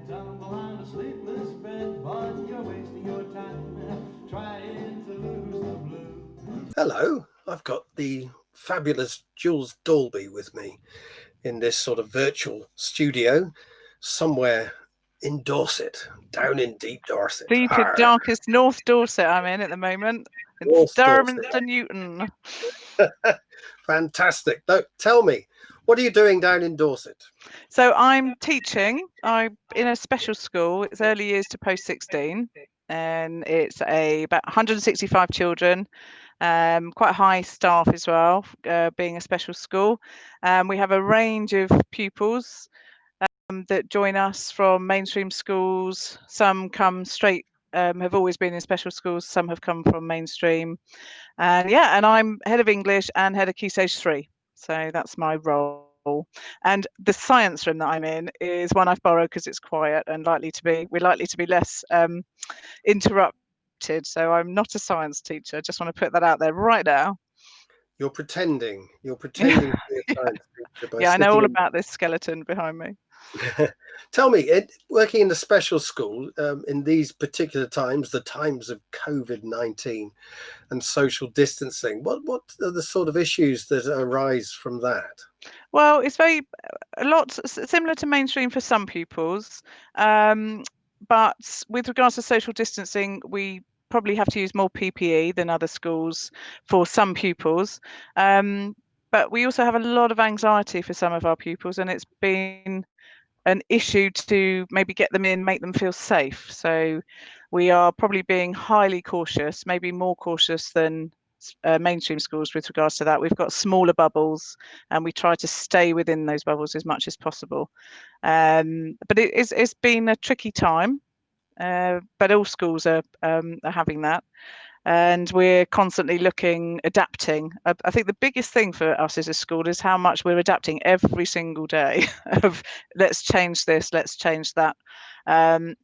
tumble on a sleepless bed, but you're wasting your time trying to lose the blues. Hello, I've got the fabulous Jules Daulby with me in this sort of virtual studio somewhere in Dorset, down in deep Dorset. Deep in Arr, darkest North Dorset I'm in at the moment, in North Dorset. Sturminster Newton. Fantastic. No, tell me, what are you doing down in Dorset? So I'm teaching. I'm in a special school. It's early years to post 16, and it's about 165 children, quite high staff as well, being a special school. We have a range of pupils that join us from mainstream schools. Some come straight, have always been in special schools. Some have come from mainstream. And I'm head of English and head of Key Stage 3. So that's my role. And the science room that I'm in is one I've borrowed because it's quiet and we're likely to be less interrupted. So I'm not a science teacher. Just want to put that out there right now. You're pretending to be a science teacher by Yeah, I know all sneaking about this skeleton behind me. Tell me, working in a special school in these particular times, the times of COVID-19 and social distancing, what are the sort of issues that arise from that? Well, it's a lot similar to mainstream for some pupils, but with regards to social distancing, we probably have to use more PPE than other schools for some pupils. But we also have a lot of anxiety for some of our pupils, and it's been an issue to maybe get them in, make them feel safe. So we are probably being highly cautious, maybe more cautious than mainstream schools with regards to that. We've got smaller bubbles and we try to stay within those bubbles as much as possible. But it's been a tricky time, but all schools are having that. And we're constantly adapting. I think the biggest thing for us as a school is how much we're adapting every single day of let's change this, let's change that. Should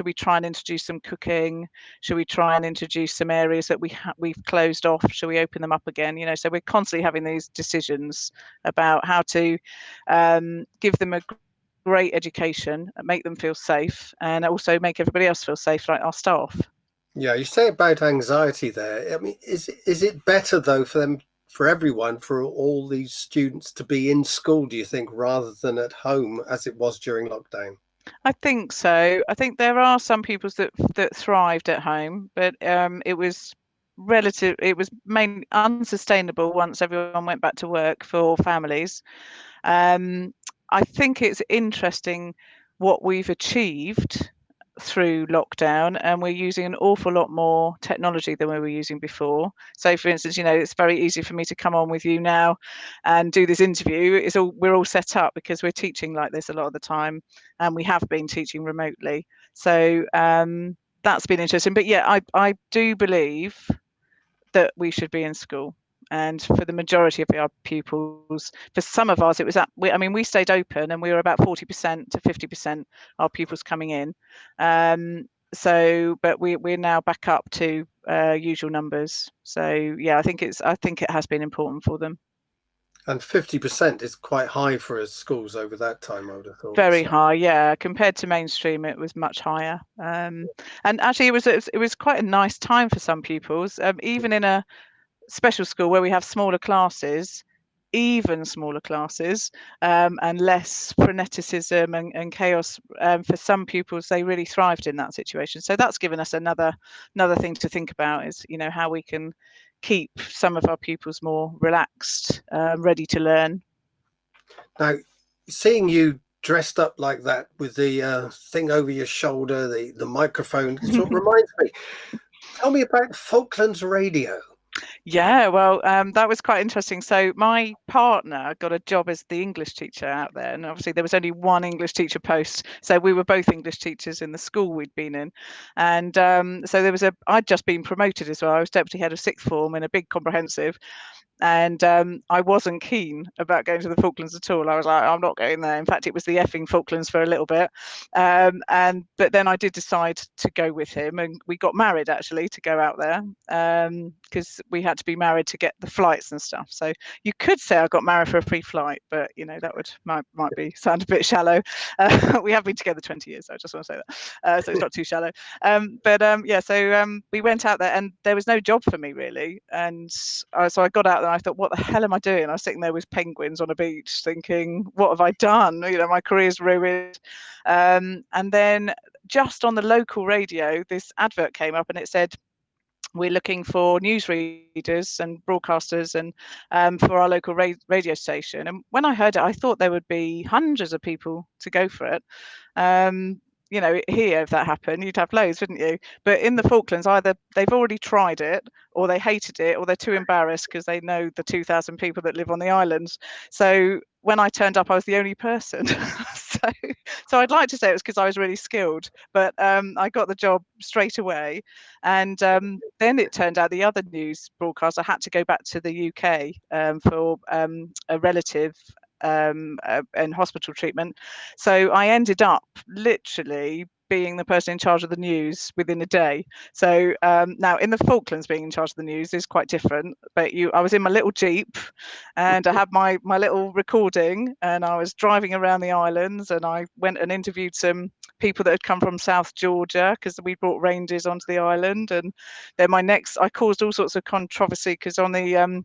we try and introduce some cooking? Should we try and introduce some areas that we've closed off? Should we open them up again? So we're constantly having these decisions about how to give them a great education, make them feel safe, and also make everybody else feel safe, like our staff. Yeah, you say about anxiety there. I mean, is it better though for everyone, for all these students to be in school, do you think, rather than at home as it was during lockdown? I think so. I think there are some pupils that thrived at home, but it was mainly unsustainable once everyone went back to work for families. I think it's interesting what we've achieved through lockdown, and we're using an awful lot more technology than we were using before. So for instance, it's very easy for me to come on with you now and do this interview. We're all set up because we're teaching like this a lot of the time, and we have been teaching remotely. So that's been interesting. But yeah, I do believe that we should be in school. And for the majority of our pupils, for some of ours, we stayed open and we were about 40% to 50% our pupils coming in. But we're now back up to usual numbers. So yeah, I think it has been important for them. And 50% is quite high for schools over that time, I would have thought. Very high, yeah. Compared to mainstream, it was much higher. And actually, it was quite a nice time for some pupils, even in a special school where we have smaller classes, and less freneticism and chaos. For some pupils, they really thrived in that situation. So that's given us another thing to think about, is how we can keep some of our pupils more relaxed, ready to learn. Now, seeing you dressed up like that with the thing over your shoulder, the microphone, sort of reminds me. Tell me about Falklands Radio. Yeah, well, that was quite interesting. So my partner got a job as the English teacher out there, and obviously there was only one English teacher post. So we were both English teachers in the school we'd been in, and so I'd just been promoted as well. I was deputy head of sixth form in a big comprehensive, and I wasn't keen about going to the Falklands at all. I was like, I'm not going there. In fact, it was the effing Falklands for a little bit, but then I did decide to go with him, and we got married actually to go out there, because had to be married to get the flights and stuff. So you could say I got married for a free flight, but you know, that might be sound a bit shallow. We have been together 20 years, so I just want to say that. So it's not too shallow. Yeah, so we went out there and there was no job for me really. And so I got out there and I thought, what the hell am I doing? I was sitting there with penguins on a beach thinking, what have I done? You know, my career's ruined. And then just on the local radio, this advert came up and it said, we're looking for newsreaders and broadcasters and for our local radio station. And when I heard it, I thought there would be hundreds of people to go for it. You know, here, if that happened, you'd have loads, wouldn't you? But in the Falklands, either they've already tried it, or they hated it, or they're too embarrassed because they know the 2,000 people that live on the islands. So when I turned up, I was the only person. So I'd like to say it was because I was really skilled, but I got the job straight away. And then it turned out the other news broadcast, I had to go back to the UK for a relative and hospital treatment. So I ended up literally being the person in charge of the news within a day. So now in the Falklands, being in charge of the news is quite different. But I was in my little Jeep and I had my little recording and I was driving around the islands and I went and interviewed some people that had come from South Georgia because we brought reindeers onto the island. And then I caused all sorts of controversy because on the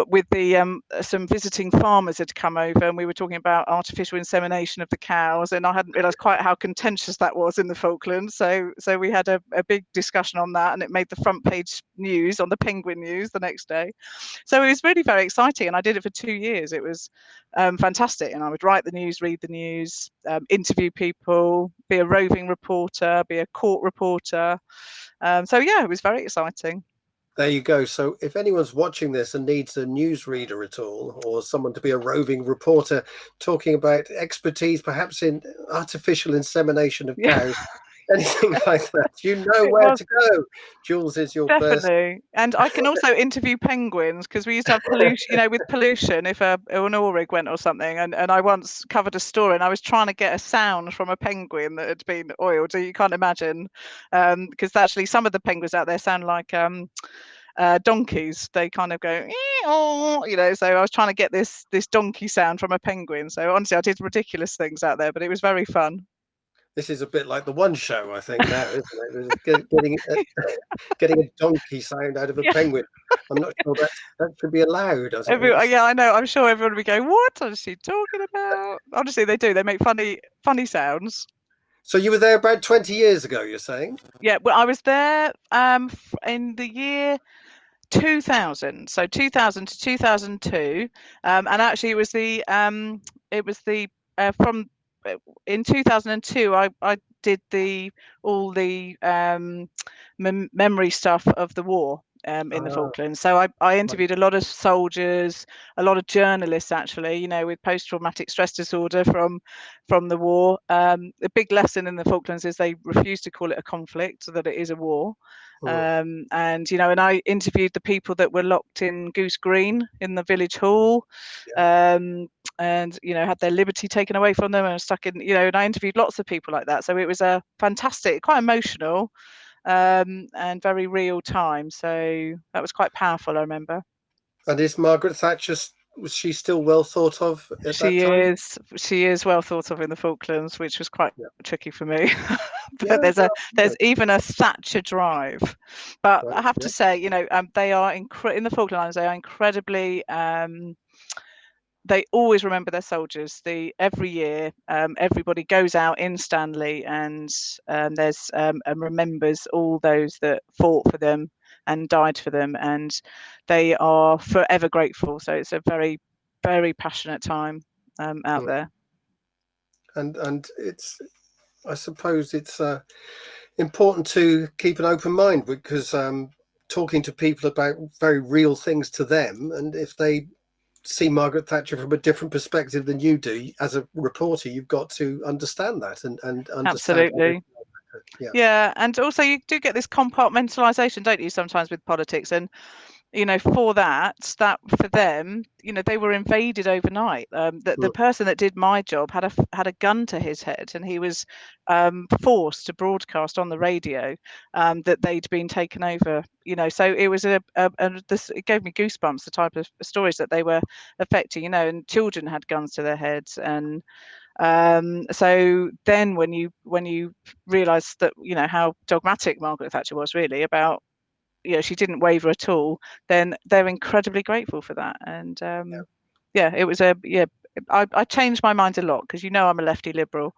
with the some visiting farmers had come over and we were talking about artificial insemination of the cows, and I hadn't realised quite how contentious that was in the Falklands. So we had a big discussion on that, and it made the front page news on the Penguin News the next day. So it was really very exciting, and I did it for 2 years. It was fantastic, and I would write the news, read the news, interview people, be a roving reporter, be a court reporter. So yeah, it was very exciting. There you go. So if anyone's watching this and needs a newsreader at all, or someone to be a roving reporter talking about expertise perhaps in artificial insemination of cows, anything like that, you know where to go. Jules is your person. Definitely. And I can also interview penguins because we used to have pollution, you know, with pollution, if an oil-rig went or something. And I once covered a story and I was trying to get a sound from a penguin that had been oiled. So you can't imagine, because actually some of the penguins out there sound like donkeys. They kind of go, you know, so I was trying to get this donkey sound from a penguin. So honestly, I did ridiculous things out there, but it was very fun. This is a bit like the One Show, I think, now, isn't it? Getting a donkey sound out of a penguin. I'm not sure that should be allowed. Yeah, I know. I'm sure everyone would be going, "What is she talking about?" Honestly, they do. They make funny sounds. So you were there about 20 years ago, you're saying? Yeah, well, I was there in the year 2000, so 2000 to 2002, and actually it was the from in 2002 I did all the memory stuff of the war in the Falklands. So I interviewed a lot of soldiers, a lot of journalists actually, you know, with post-traumatic stress disorder from the war. The big lesson in the Falklands is they refuse to call it a conflict, so that it is a war. And you know, and I interviewed the people that were locked in Goose Green in the village hall, and you know, had their liberty taken away from them and stuck in, you know, and I interviewed lots of people like that. So it was a fantastic, quite emotional, and very real time. So that was quite powerful, I remember. And is Margaret Thatcher, was she still well thought of at that time? She is well thought of in the Falklands, which was quite tricky for me. But there's even a Thatcher drive. But I have to say, you know, they are in the Falklands. They are incredibly. They always remember their soldiers. Every year, everybody goes out in Stanley and there's and remembers all those that fought for them and died for them, and they are forever grateful. So it's a very, very passionate time out there. And it's, I suppose it's important to keep an open mind, because talking to people about very real things to them, and if they see Margaret Thatcher from a different perspective than you do as a reporter, you've got to understand that and understand. Absolutely. Yeah, and also you do get this compartmentalization, don't you, sometimes with politics, and for that for them, they were invaded overnight. The person that did my job had a gun to his head, and he was forced to broadcast on the radio that they'd been taken over. So it was it gave me goosebumps, the type of stories that they were affecting. And children had guns to their heads, and so then when you realise that how dogmatic Margaret Thatcher was really about, she didn't waver at all, then they're incredibly grateful for that. And it was I changed my mind a lot, because I'm a lefty liberal,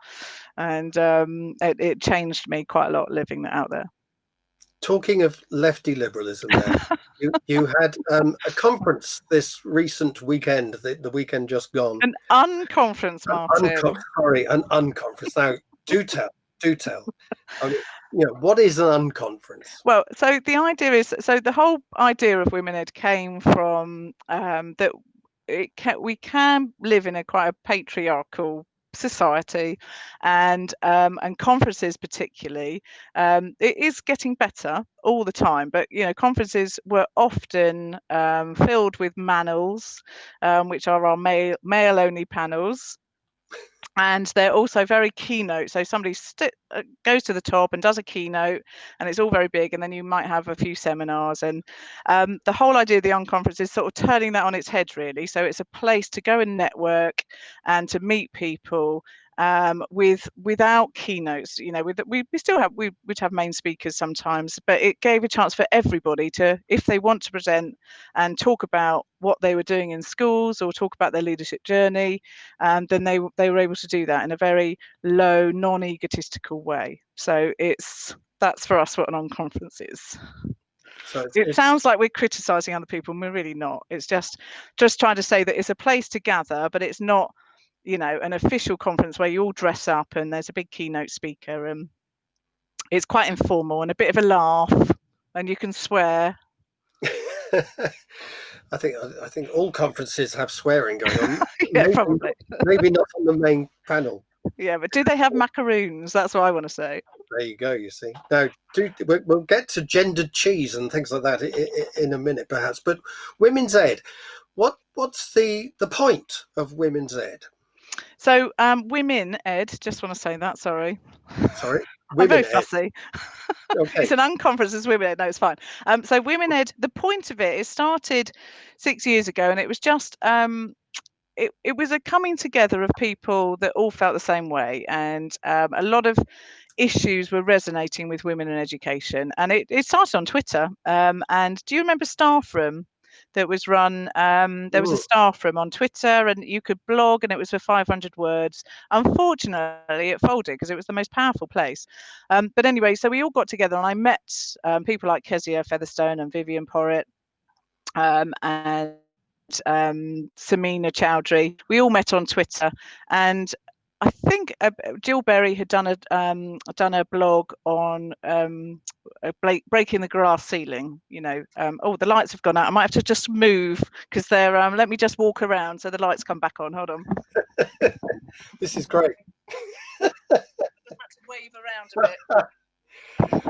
and it changed me quite a lot living out there. Talking of lefty liberalism, then you had a conference this recent weekend, the weekend just gone. An unconference, Martin. An unconference. Now, do tell. I mean, what is an unconference? Well, so the idea is, the whole idea of Women Ed came from that we can live in quite a patriarchal society, and conferences particularly, it is getting better all the time, but conferences were often filled with manels, which are our male only panels. And they're also very keynote. So somebody goes to the top and does a keynote, and it's all very big. And then you might have a few seminars. And the whole idea of the unconference is sort of turning that on its head, really. So it's a place to go and network and to meet people without keynotes. We still have, we'd have main speakers sometimes, but it gave a chance for everybody to, if they want to present and talk about what they were doing in schools or talk about their leadership journey, then they were able to do that in a very low, non-egotistical way. So that's for us what an unconference is. So it sounds like we're criticising other people, and we're really not. It's just trying to say that it's a place to gather, but it's not an official conference where you all dress up and there's a big keynote speaker, and it's quite informal and a bit of a laugh, and you can swear. I think all conferences have swearing going on. Yeah, probably. Maybe not on the main panel. Yeah, but do they have macaroons? That's what I want to say. There you go. You see. Now, we'll get to gendered cheese and things like that in a minute, perhaps. But Women's Ed, what's the point of Women's Ed? So, Women Ed, just want to say that. Sorry. I'm very fussy. Okay. It's an unconference as Women Ed. No, it's fine. So Women Ed, the point of it started 6 years ago, and it was just it was a coming together of people that all felt the same way, and a lot of issues were resonating with women in education. And it started on Twitter. And do you remember Staff Room? That was run, there was a staff room on Twitter, and you could blog, and it was for 500 words. Unfortunately, it folded because it was the most powerful place. But anyway, so we all got together, and I met people like Kezia Featherstone and Vivian Porritt, and Samina Chowdhury. We all met on Twitter, and I think Jill Berry had done a blog on breaking the glass ceiling. The lights have gone out. I might have to just move because they're. Let me just walk around so the lights come back on. Hold on. This is great. I had to wave around a bit.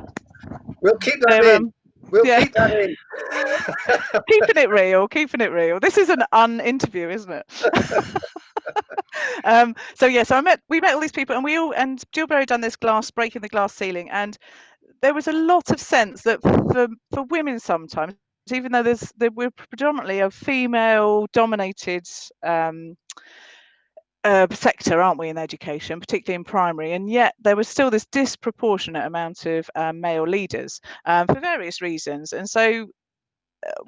We'll keep that in. We'll keep that in. Keeping it real. This is an interview, isn't it? So we met all these people, and Jill Berry done this breaking the glass ceiling, and there was a lot of sense that for women sometimes, even though we're predominantly a female dominated sector, aren't we, in education, particularly in primary, and yet there was still this disproportionate amount of male leaders for various reasons. And so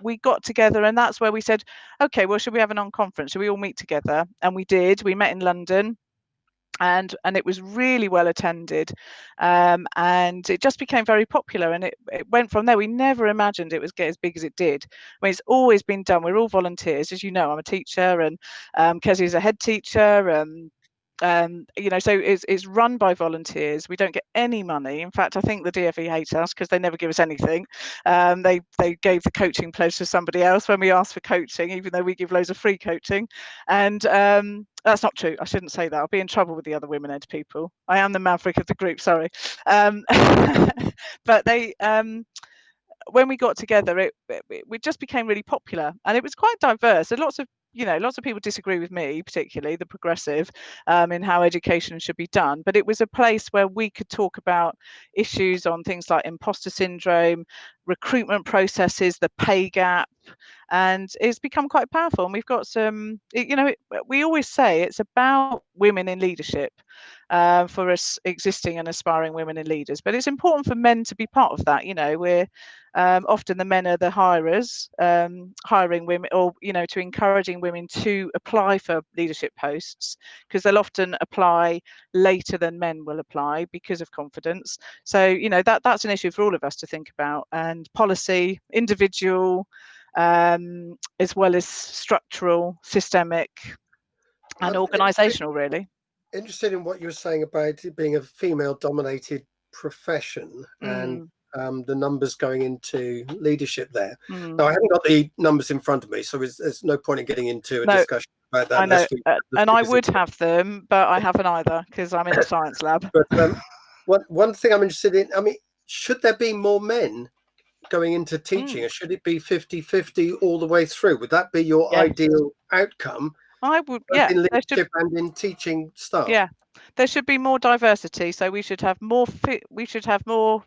we got together, and that's where we said, okay, well, should we have an unconference? Should we all meet together? And we did. We met in London, and it was really well attended, and it just became very popular, and it went from there. We never imagined it would get as big as it did. I mean, it's always been done. We're all volunteers, as you know. I'm a teacher, and Kezia is a head teacher. So it's run by volunteers. We don't get any money. In fact, I think the DfE hates us because they never give us anything. They gave the coaching pledge to somebody else when we asked for coaching, even though we give loads of free coaching. And that's not true. I shouldn't say that. I'll be in trouble with the other Women Ed people. I am the maverick of the group. Sorry. But when we got together, it just became really popular, and it was quite diverse. And lots of people disagree with me, particularly the progressive, in how education should be done. But it was a place where we could talk about issues on things like imposter syndrome, recruitment processes, the pay gap, and it's become quite powerful. And we've got some, we always say it's about women in leadership, for us existing and aspiring women and leaders. But it's important for men to be part of that. We're often the men are the hirers, hiring women, or to encouraging women to apply for leadership posts, because they'll often apply later than men will apply because of confidence. So that's an issue for all of us to think about, and policy, individual, as well as structural, systemic, and organisational, really. Interested in what you were saying about it being a female-dominated profession and the numbers going into leadership there. Now, I haven't got the numbers in front of me, so there's no point in getting into a discussion about that. I know, and I would have them, but I haven't either, because I'm in a science lab. But one thing I'm interested in, I mean, should there be more men going into teaching, or should it be 50-50 all the way through? Would that be your ideal outcome? I would, in leadership and in teaching staff. Yeah, there should be more diversity. So we should have more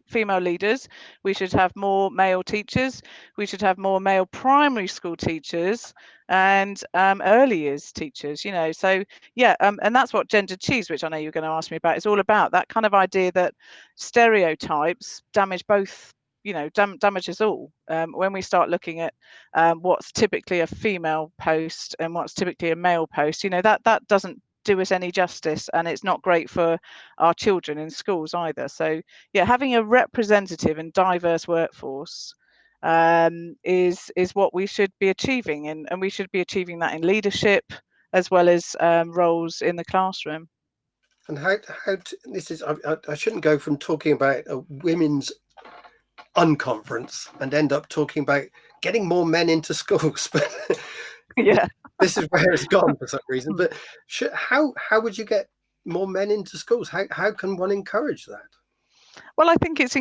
female leaders. We should have more male teachers. We should have more male primary school teachers and early years teachers. So and that's what gendered cheese, which I know you're going to ask me about, is all about. That kind of idea that stereotypes damage both. Damage us all. When we start looking at what's typically a female post and what's typically a male post, that doesn't do us any justice, and it's not great for our children in schools either. So having a representative and diverse workforce is what we should be achieving, and we should be achieving that in leadership as well as roles in the classroom. And how this is, I shouldn't go from talking about a women's unconference and end up talking about getting more men into schools, but this is where it's gone for some reason. But how would you get more men into schools? How can one encourage that? Well, I think it's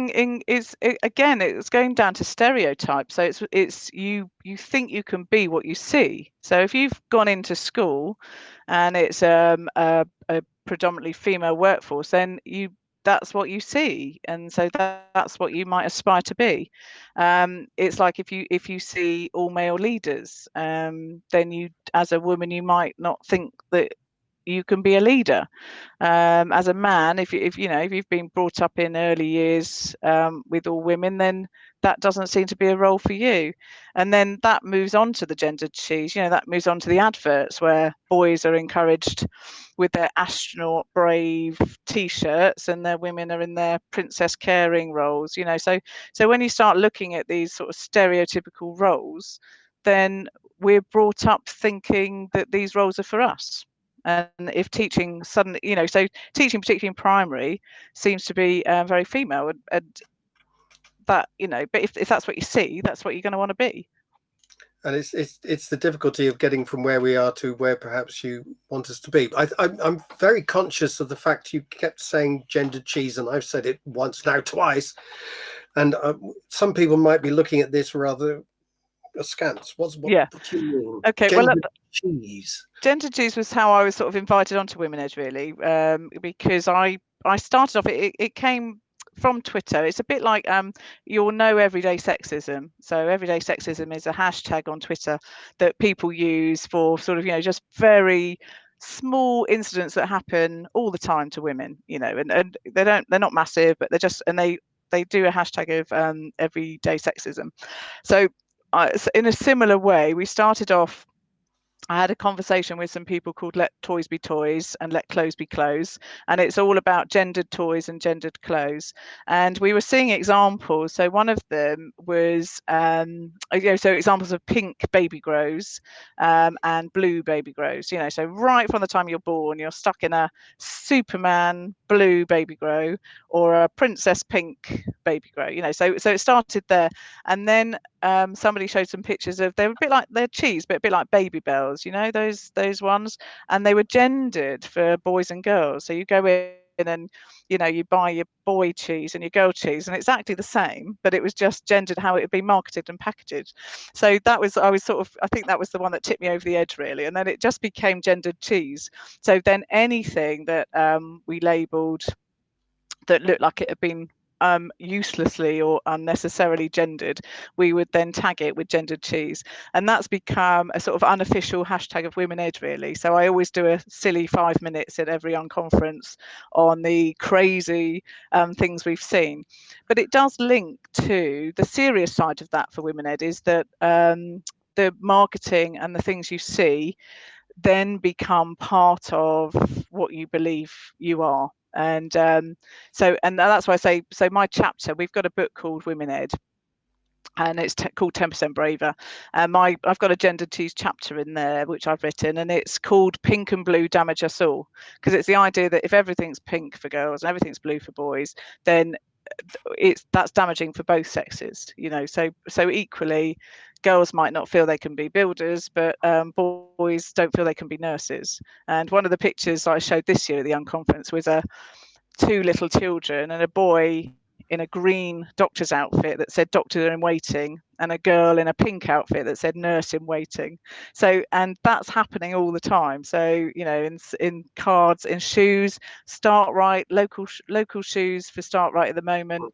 going down to stereotypes. So it's you think you can be what you see. So if you've gone into school and it's a predominantly female workforce, then that's what you see, and so that's what you might aspire to be. It's like if you see all male leaders, then you, as a woman, you might not think that you can be a leader. As a man, if you've been brought up in early years with all women, then that doesn't seem to be a role for you. And then that moves on to the gendered cheese. That moves on to the adverts where boys are encouraged with their astronaut brave T-shirts, and their women are in their princess caring roles. So when you start looking at these sort of stereotypical roles, then we're brought up thinking that these roles are for us. And if teaching suddenly, so teaching, particularly in primary, seems to be very female, and that, but if that's what you see, that's what you're going to want to be. And it's the difficulty of getting from where we are to where perhaps you want us to be. I'm very conscious of the fact you kept saying gendered cheese, and I've said it once, now twice, and some people might be looking at this rather askance. What do you mean? Okay, gendered cheese. Gendered cheese was how I was sort of invited onto Women Edge, really, because I started off. It came from Twitter. It's a bit like you'll know everyday sexism. So everyday sexism is a hashtag on Twitter that people use for sort of just very small incidents that happen all the time to women. And they're not massive, but they're just, and they do a hashtag of everyday sexism. So in a similar way, we started off. I had a conversation with some people called Let Toys Be Toys and Let Clothes Be Clothes, and it's all about gendered toys and gendered clothes. And we were seeing examples. So one of them was, so examples of pink baby grows and blue baby grows. So right from the time you're born, you're stuck in a Superman blue baby grow or a princess pink baby grow. So it started there, and then somebody showed some pictures of, they were a bit like, they're cheese, but a bit like Baby Bells, those ones, and they were gendered for boys and girls. So you go in and you buy your boy cheese and your girl cheese, and it's exactly the same, but it was just gendered how it had been marketed and packaged. So I think that was the one that tipped me over the edge, really. And then it just became gendered cheese. So then anything that we labelled that looked like it had been uselessly or unnecessarily gendered, we would then tag it with gendered cheese, and that's become a sort of unofficial hashtag of Women Ed, really. So I always do a silly 5 minutes at every unconference on the crazy things we've seen. But it does link to the serious side of that for Women Ed, is that the marketing and the things you see then become part of what you believe you are. And that's why I say, so my chapter, we've got a book called Women Ed, and it's called 10% Braver. I've got a gendered cheese chapter in there which I've written, and it's called Pink and Blue Damage Us All, because it's the idea that if everything's pink for girls and everything's blue for boys, then that's damaging for both sexes. So equally, girls might not feel they can be builders, but boys don't feel they can be nurses. And one of the pictures I showed this year at the unconference was two little children, and a boy in a green doctor's outfit that said doctor in waiting, and a girl in a pink outfit that said nurse in waiting. So, and that's happening all the time. So, in cards, in shoes, Start Right, local shoes for Start Right at the moment.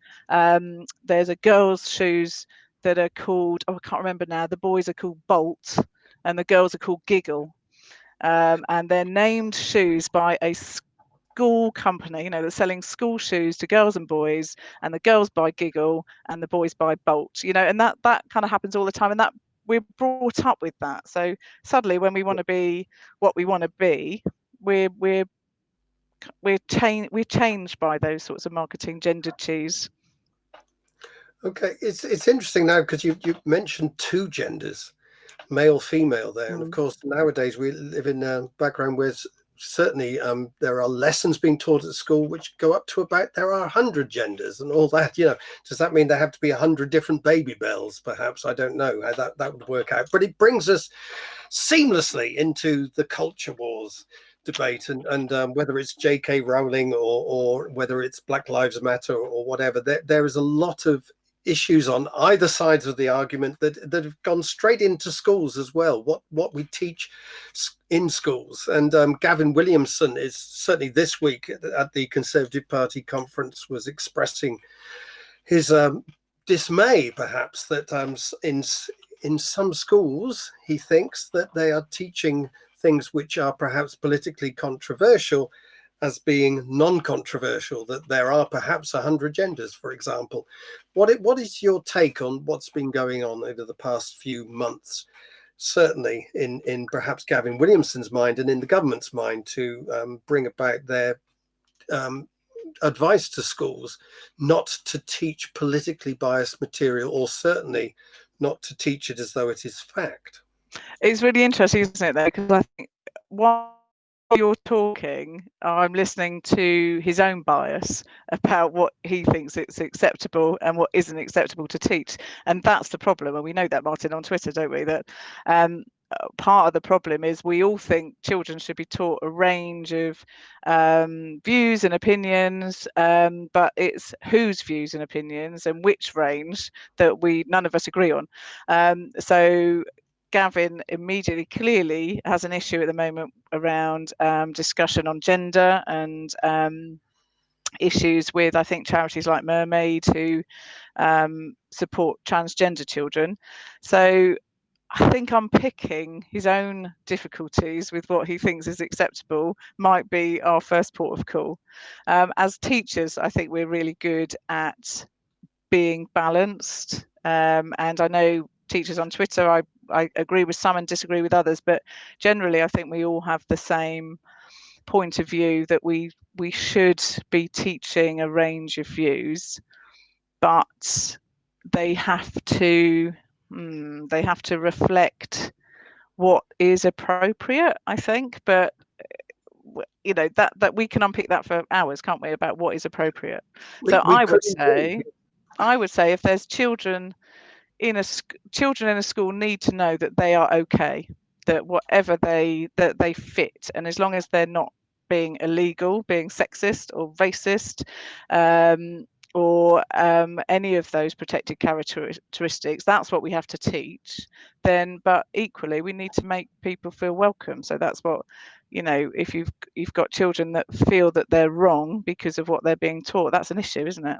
There's a girl's shoes that are called, I can't remember now, the boys are called Bolt and the girls are called Giggle. And they're named shoes by a school company, that's selling school shoes to girls and boys, and the girls buy Giggle and the boys buy Bolt, and that kind of happens all the time, and that we're brought up with that. So suddenly when we want to be what we want to be, we're changed by those sorts of marketing, gendered cheese. Okay, it's interesting now because you mentioned two genders, male, female there, and of course nowadays we live in a background where certainly there are lessons being taught at school which go up to about there are 100 genders and all that. Does that mean there have to be 100 different baby bells? Perhaps, I don't know how that would work out, but it brings us seamlessly into the culture wars debate, and whether it's J.K. Rowling or whether it's Black Lives Matter or whatever, there is a lot of issues on either sides of the argument that have gone straight into schools as well, what we teach in schools. And Gavin Williamson is certainly this week at the Conservative Party conference was expressing his dismay, perhaps, that in some schools he thinks that they are teaching things which are perhaps politically controversial as being non-controversial, that there are perhaps 100 genders, for example. What is your take on what's been going on over the past few months, certainly in perhaps Gavin Williamson's mind and in the government's mind, to bring about their advice to schools not to teach politically biased material, or certainly not to teach it as though it is fact? It's really interesting, isn't it, though? Because I think while you're talking, I'm listening to his own bias about what he thinks it's acceptable and what isn't acceptable to teach. And that's the problem. And we know that, Martin, on Twitter, don't we? That part of the problem is we all think children should be taught a range of views and opinions, but it's whose views and opinions and which range that none of us agree on. So Gavin immediately clearly has an issue at the moment around discussion on gender and issues with, I think, charities like Mermaid who support transgender children. So I think unpicking his own difficulties with what he thinks is acceptable might be our first port of call. As teachers, I think we're really good at being balanced. And I know teachers on Twitter, I agree with some and disagree with others, but generally I think we all have the same point of view that we should be teaching a range of views, but they have to reflect what is appropriate, I think. But that we can unpick that for hours, can't we, about what is appropriate. So I would say if there's children in a school need to know that they are okay, that whatever they fit, and as long as they're not being illegal, being sexist or racist, or any of those protected characteristics. That's what we have to teach. Then, but equally, we need to make people feel welcome. So that's what, if you've got children that feel that they're wrong because of what they're being taught, that's an issue, isn't it?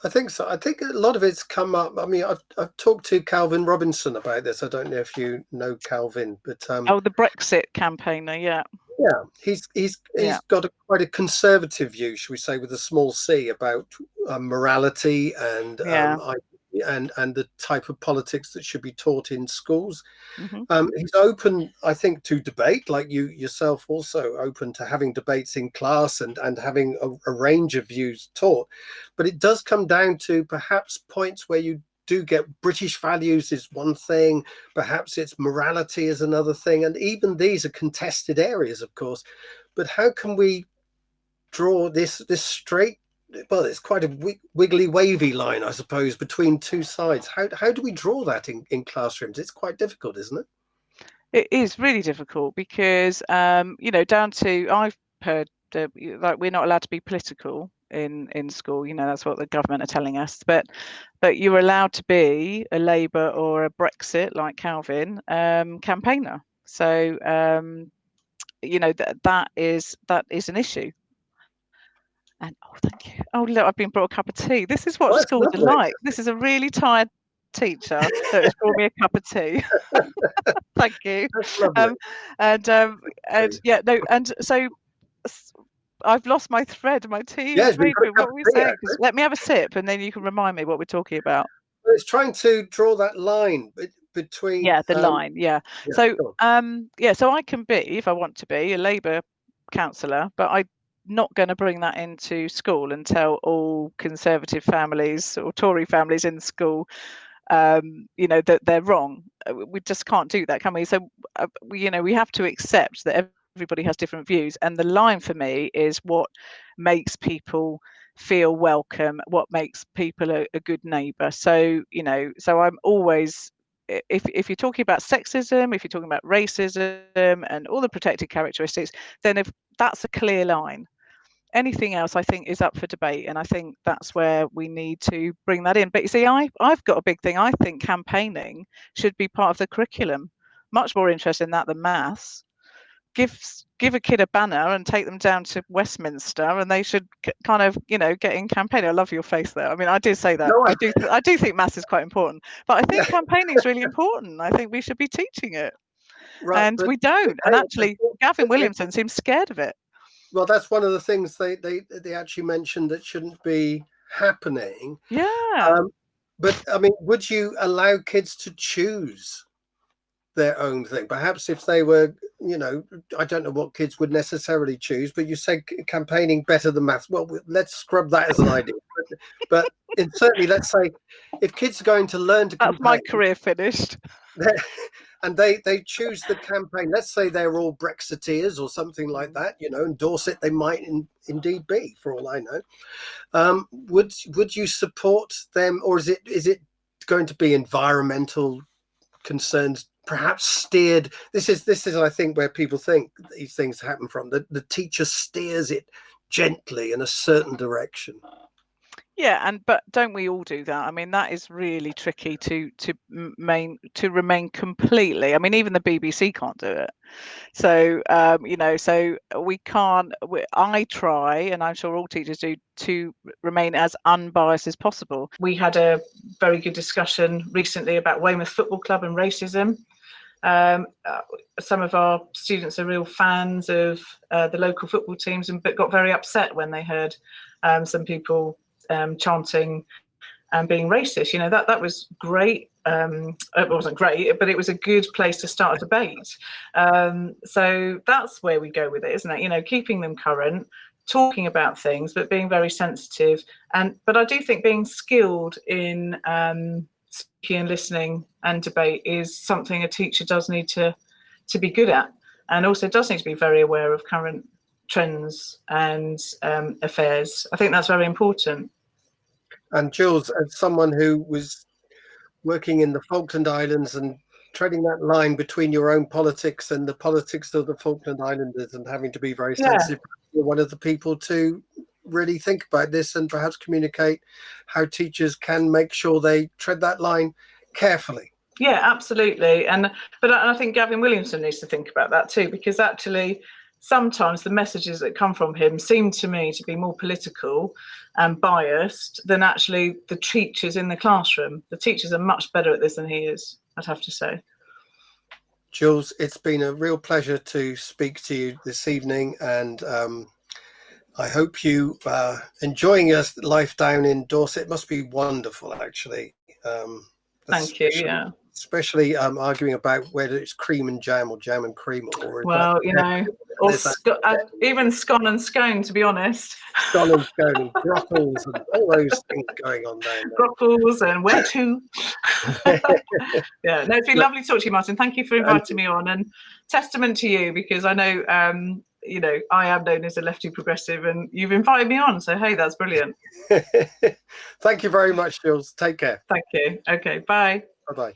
I think so. I think a lot of it's come up. I mean, I've talked to Gavin Williamson about this. I don't know if you know Gavin, but the Brexit campaigner, yeah. Yeah, he's got quite a conservative view, should we say, with a small c, about morality and and the type of politics that should be taught in schools. He's open, I think, to debate, like you yourself, also open to having debates in class and having a range of views taught. But it does come down to perhaps points where you do get British values is one thing, perhaps it's morality is another thing, and even these are contested areas, of course. But how can we draw this straight? Well, it's quite a wiggly, wavy line, I suppose, between two sides. How do we draw that in classrooms? It's quite difficult, isn't it? It is really difficult because, down to, I've heard like we're not allowed to be political in school. That's what the government are telling us. But you're allowed to be a Labour or a Brexit, like Calvin, campaigner. So that is an issue. And thank you. Oh look, I've been brought a cup of tea. This is what schools are like. This is a really tired teacher that has brought me a cup of tea. Thank you. And so I've lost my thread. My tea. Yes, What were we saying? Let me have a sip, and then you can remind me what we're talking about. It's trying to draw that line between. The line. Yeah. So so I can be, if I want to be, a Labour counsellor, but I'm not going to bring that into school and tell all Conservative families or Tory families in school, that they're wrong. We just can't do that, can we? So we have to accept that everybody has different views, and the line for me is what makes people feel welcome, what makes people a good neighbour. So so I'm always, if you're talking about sexism, if you're talking about racism and all the protected characteristics, then if that's a clear line, anything else I think is up for debate, and I think that's where we need to bring that in. But you see, I've got a big thing. I think campaigning should be part of the curriculum. Much more interested in that than maths. Give a kid a banner and take them down to Westminster, and they should kind of get in campaigning. I love your face there. I mean, I did say that. No, I do think maths is quite important, but I think campaigning is really important. I think we should be teaching it, and we don't. And actually, Gavin Williamson seems scared of it. Well, that's one of the things they actually mentioned that shouldn't be happening. Yeah. But I mean, would you allow kids to choose their own thing? Perhaps if they were, I don't know what kids would necessarily choose, but you say campaigning better than maths. Well, let's scrub that as an idea. But certainly, let's say if kids are going to learn to campaign, that's my career finished. And they choose the campaign. Let's say they're all Brexiteers or something like that, and Dorset they might indeed be, for all I know. Would you support them, or is it going to be environmental concerns, perhaps steered? This is I think where people think these things happen from. The teacher steers it gently in a certain direction. Yeah, but don't we all do that? I mean, that is really tricky to remain completely. I mean, even the BBC can't do it. So so we can't. I try, and I'm sure all teachers do, to remain as unbiased as possible. We had a very good discussion recently about Weymouth Football Club and racism. Some of our students are real fans of the local football teams, but got very upset when they heard some people chanting and being racist. That was great. It wasn't great, but it was a good place to start a debate. So that's where we go with it, isn't it? Keeping them current, talking about things, but being very sensitive. But I do think being skilled in speaking and listening and debate is something a teacher does need to be good at, and also does need to be very aware of current trends and affairs. I think that's very important. And Jules, as someone who was working in the Falkland Islands and treading that line between your own politics and the politics of the Falkland Islanders, and having to be very Yeah. sensitive. You're one of the people to really think about this and perhaps communicate how teachers can make sure they tread that line carefully. Yeah, absolutely. But I think Gavin Williamson needs to think about that too, because actually sometimes the messages that come from him seem to me to be more political and biased than actually the teachers in the classroom. The teachers are much better at this than he is, I'd have to say. Jules, it's been a real pleasure to speak to you this evening, and I hope you are enjoying your life down in Dorset. It must be wonderful, actually. Thank you. Yeah. Especially arguing about whether it's cream and jam or jam and cream, or well, you know, or even scone and scone, to be honest. Scone and scone and grockles and all those things going on down there. Grockles and where to? Yeah, no, it's been lovely to talk to you, Martin. Thank you for inviting me on, and testament to you, because I know, you know, I am known as a lefty progressive, and you've invited me on. So hey, that's brilliant. Thank you very much, Jules. Take care. Thank you. Okay, bye. Bye-bye.